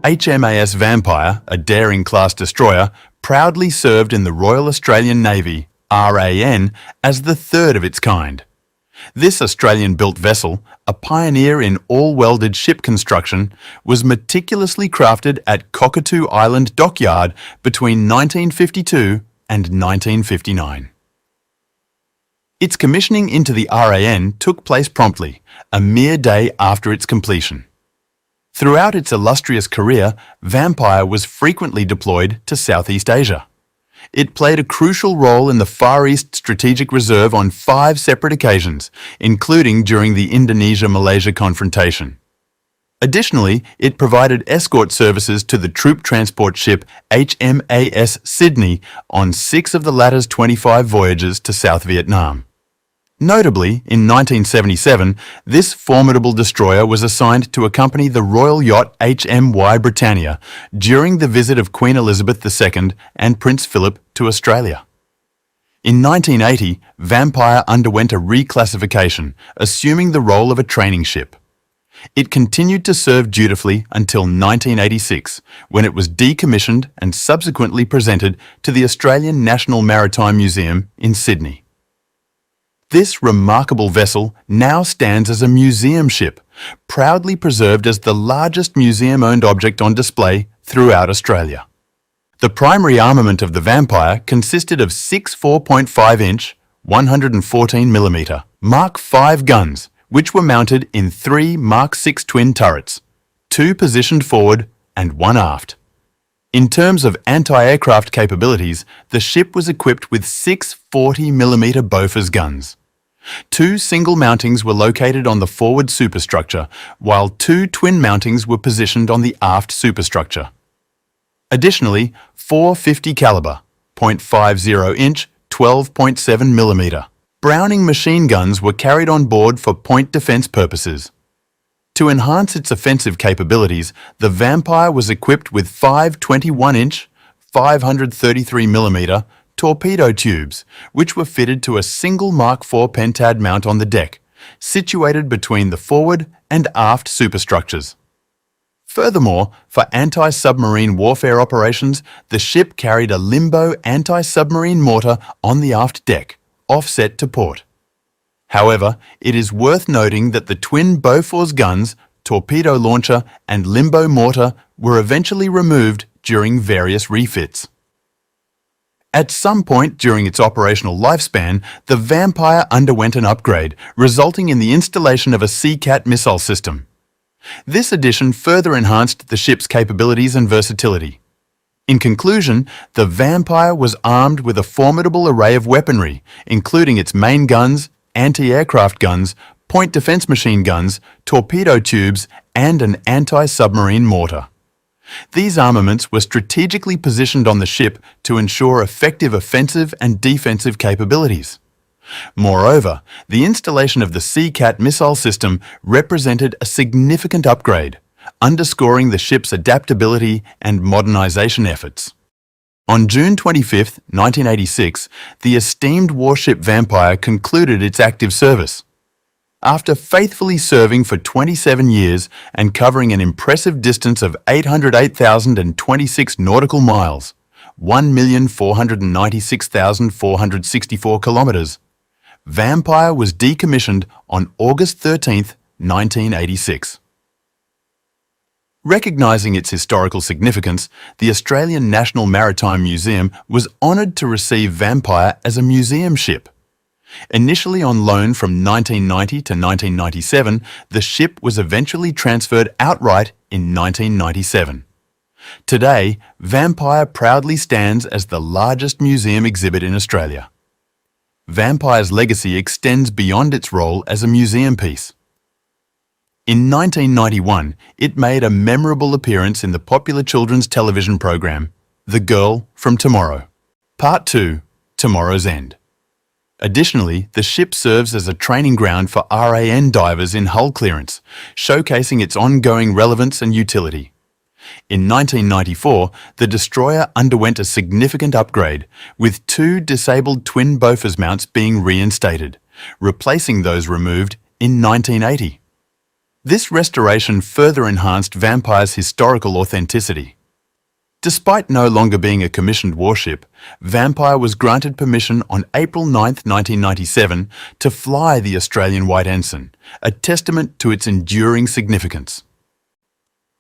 HMAS Vampire, a daring-class destroyer, proudly served in the Royal Australian Navy, RAN, as the third of its kind. This Australian-built vessel, a pioneer in all-welded ship construction, was meticulously crafted at Cockatoo Island Dockyard between 1952 and 1959. Its commissioning into the RAN took place promptly, a mere day after its completion. Throughout its illustrious career, Vampire was frequently deployed to Southeast Asia. It played a crucial role in the Far East Strategic Reserve on 5 separate occasions, including during the Indonesia-Malaysia confrontation. Additionally, it provided escort services to the troop transport ship HMAS Sydney on 6 of the latter's 25 voyages to South Vietnam. Notably, in 1977, this formidable destroyer was assigned to accompany the royal yacht HMY Britannia during the visit of Queen Elizabeth II and Prince Philip to Australia. In 1980, Vampire underwent a reclassification, assuming the role of a training ship. It continued to serve dutifully until 1986, when it was decommissioned and subsequently presented to the Australian National Maritime Museum in Sydney. This remarkable vessel now stands as a museum ship, proudly preserved as the largest museum-owned object on display throughout Australia. The primary armament of the Vampire consisted of 6 4.5-inch, 114mm Mark V guns, which were mounted in 3 Mark VI twin turrets, 2 positioned forward and 1 aft. In terms of anti-aircraft capabilities, the ship was equipped with 6 40mm Bofors guns. 2 single mountings were located on the forward superstructure, while 2 twin mountings were positioned on the aft superstructure. Additionally, 4 50 caliber, .50-inch, 12.7mm Browning machine guns were carried on board for point defense purposes. To enhance its offensive capabilities, the Vampire was equipped with 5 21-inch, 533mm torpedo tubes, which were fitted to a single Mark IV Pentad mount on the deck, situated between the forward and aft superstructures. Furthermore, for anti-submarine warfare operations, the ship carried a Limbo anti-submarine mortar on the aft deck, offset to port. However, it is worth noting that the twin Bofors guns, torpedo launcher and Limbo mortar were eventually removed during various refits. At some point during its operational lifespan, the Vampire underwent an upgrade, resulting in the installation of a Seacat missile system. This addition further enhanced the ship's capabilities and versatility. In conclusion, the Vampire was armed with a formidable array of weaponry, including its main guns, anti-aircraft guns, point defense machine guns, torpedo tubes, and an anti-submarine mortar. These armaments were strategically positioned on the ship to ensure effective offensive and defensive capabilities. Moreover, the installation of the Seacat missile system represented a significant upgrade, underscoring the ship's adaptability and modernization efforts. On June 25, 1986, the esteemed warship Vampire concluded its active service. After faithfully serving for 27 years and covering an impressive distance of 808,026 nautical miles, 1,496,464 kilometers, Vampire was decommissioned on August 13, 1986. Recognising its historical significance, the Australian National Maritime Museum was honoured to receive Vampire as a museum ship. Initially on loan from 1990 to 1997, the ship was eventually transferred outright in 1997. Today, Vampire proudly stands as the largest museum exhibit in Australia. Vampire's legacy extends beyond its role as a museum piece. In 1991, it made a memorable appearance in the popular children's television program, The Girl from Tomorrow, Part 2, Tomorrow's End. Additionally, the ship serves as a training ground for RAN divers in hull clearance, showcasing its ongoing relevance and utility. In 1994, the destroyer underwent a significant upgrade, with 2 disabled twin Bofors mounts being reinstated, replacing those removed in 1980. This restoration further enhanced Vampire's historical authenticity. Despite no longer being a commissioned warship, Vampire was granted permission on April 9, 1997 to fly the Australian White Ensign, a testament to its enduring significance.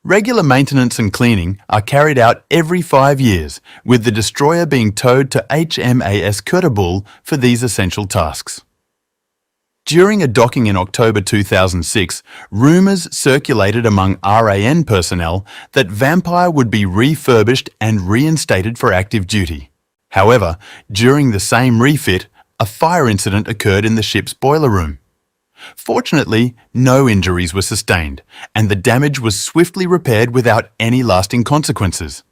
Regular maintenance and cleaning are carried out every 5 years, with the destroyer being towed to HMAS Kurtubul for these essential tasks. During a docking in October 2006, rumours circulated among RAN personnel that Vampire would be refurbished and reinstated for active duty. However, during the same refit, a fire incident occurred in the ship's boiler room. Fortunately, no injuries were sustained, and the damage was swiftly repaired without any lasting consequences.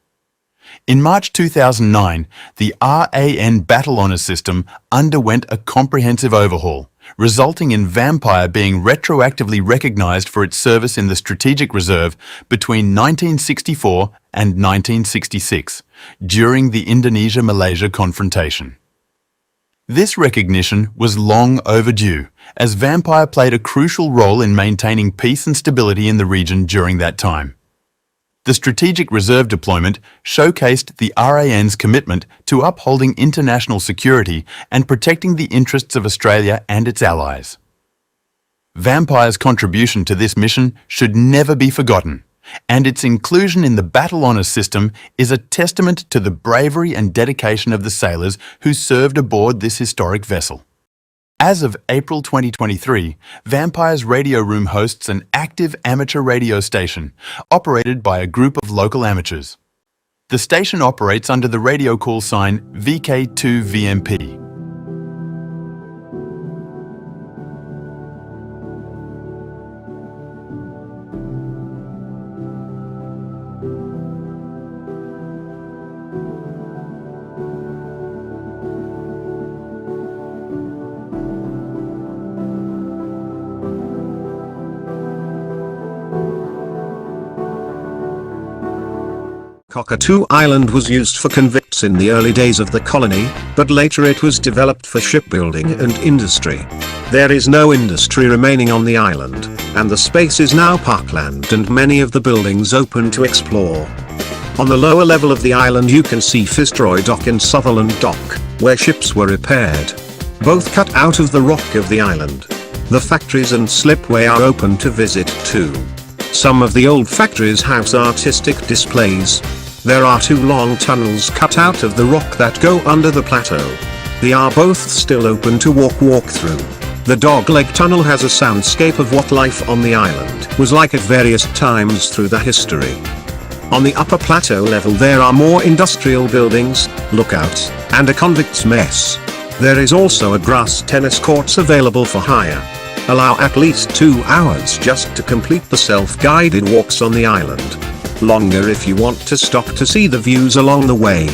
In March 2009, the RAN Battle Honour system underwent a comprehensive overhaul, resulting in Vampire being retroactively recognised for its service in the Strategic Reserve between 1964 and 1966, during the Indonesia-Malaysia confrontation. This recognition was long overdue, as Vampire played a crucial role in maintaining peace and stability in the region during that time. The Strategic Reserve deployment showcased the RAN's commitment to upholding international security and protecting the interests of Australia and its allies. Vampire's contribution to this mission should never be forgotten, and its inclusion in the Battle Honour system is a testament to the bravery and dedication of the sailors who served aboard this historic vessel. As of April 2023, Vampire's radio room hosts an active amateur radio station, operated by a group of local amateurs. The station operates under the radio call sign VK2VMP. Cockatoo Island was used for convicts in the early days of the colony, but later it was developed for shipbuilding and industry. There is no industry remaining on the island, and the space is now parkland and many of the buildings open to explore. On the lower level of the island you can see Fitzroy Dock and Sutherland Dock, where ships were repaired. Both cut out of the rock of the island. The factories and slipway are open to visit too. Some of the old factories house artistic displays. There are 2 long tunnels cut out of the rock that go under the plateau. They are both still open to walk through. The Dogleg Tunnel has a soundscape of what life on the island was like at various times through the history. On the upper plateau level there are more industrial buildings, lookouts, and a convict's mess. There is also a grass tennis courts available for hire. Allow at least 2 hours just to complete the self-guided walks on the island. Longer if you want to stop to see the views along the way.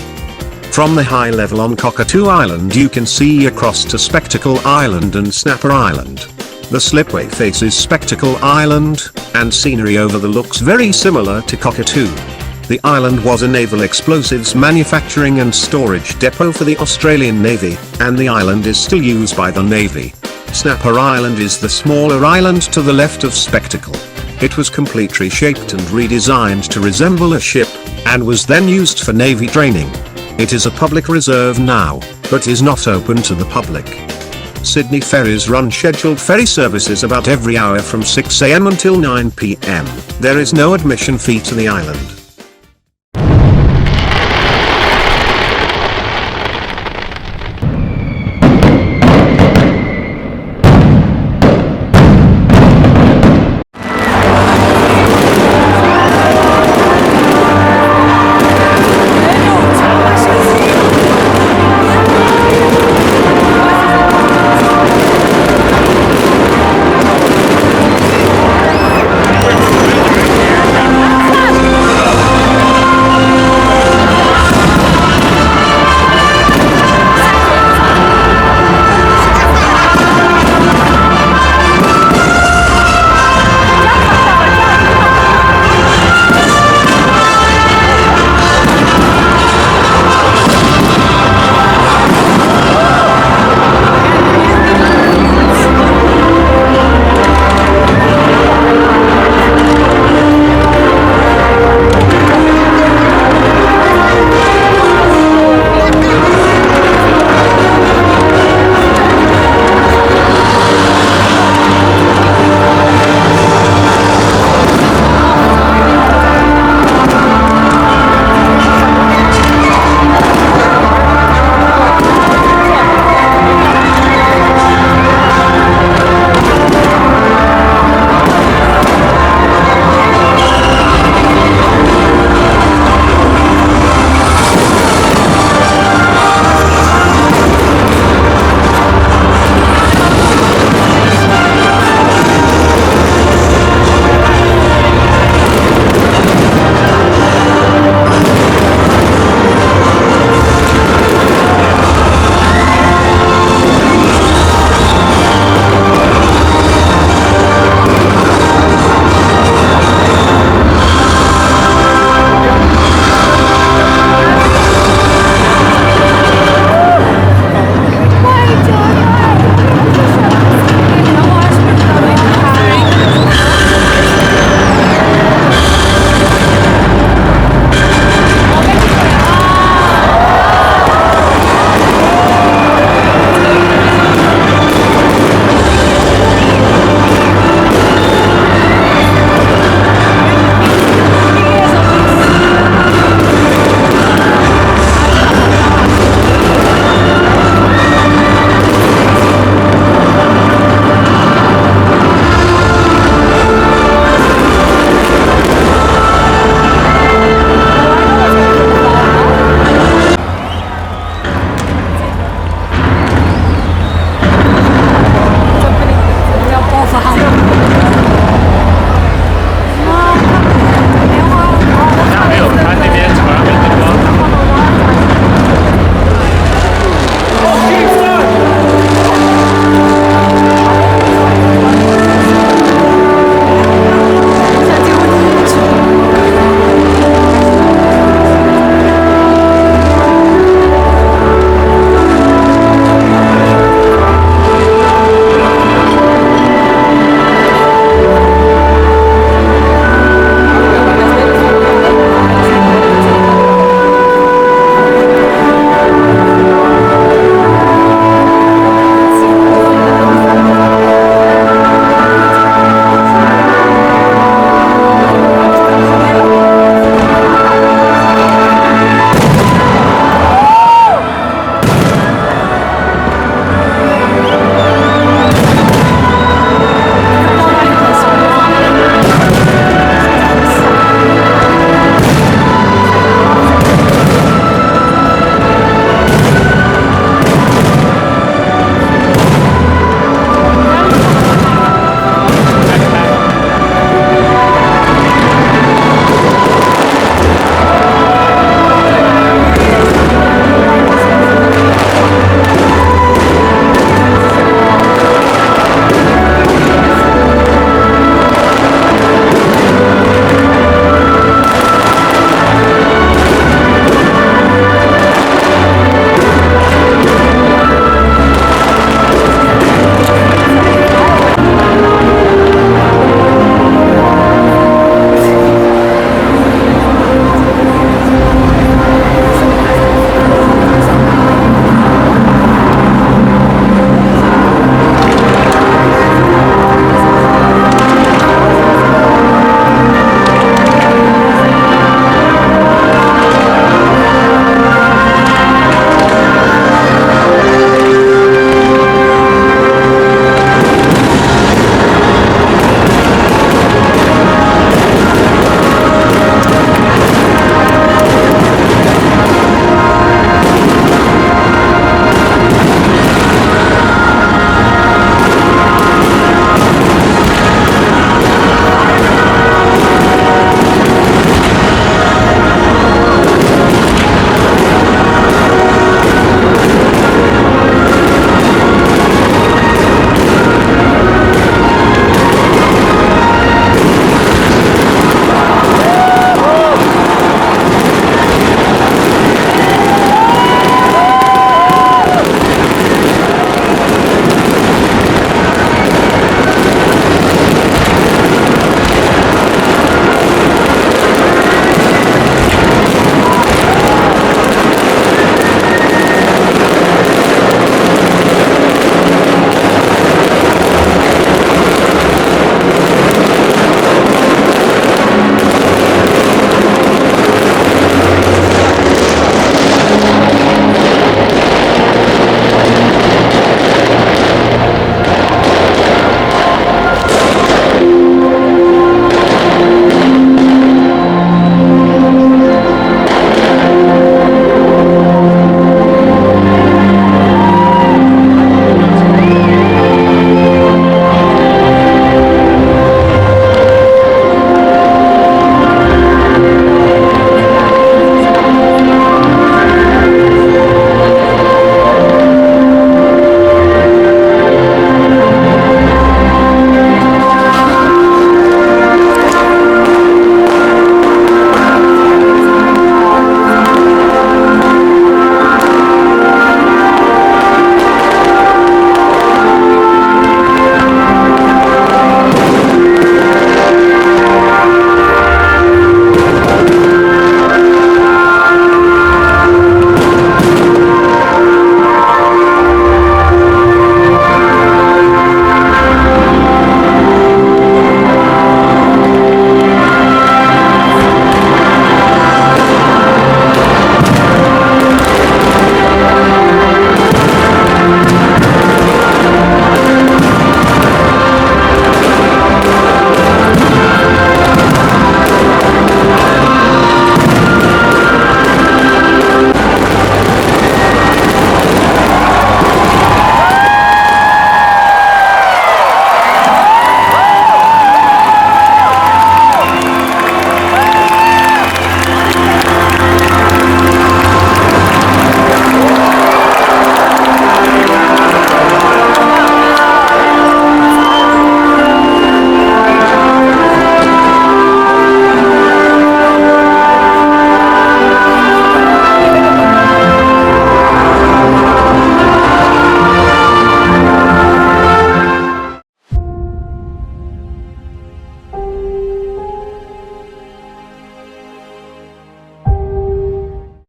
From the high level on Cockatoo Island you can see across to Spectacle Island and Snapper Island. The slipway faces Spectacle Island, and scenery over the looks very similar to Cockatoo. The island was a naval explosives manufacturing and storage depot for the Australian Navy, and the island is still used by the Navy. Snapper Island is the smaller island to the left of Spectacle. It was completely shaped and redesigned to resemble a ship, and was then used for Navy training. It is a public reserve now, but is not open to the public. Sydney ferries run scheduled ferry services about every hour from 6 AM until 9 PM. There is no admission fee to the island.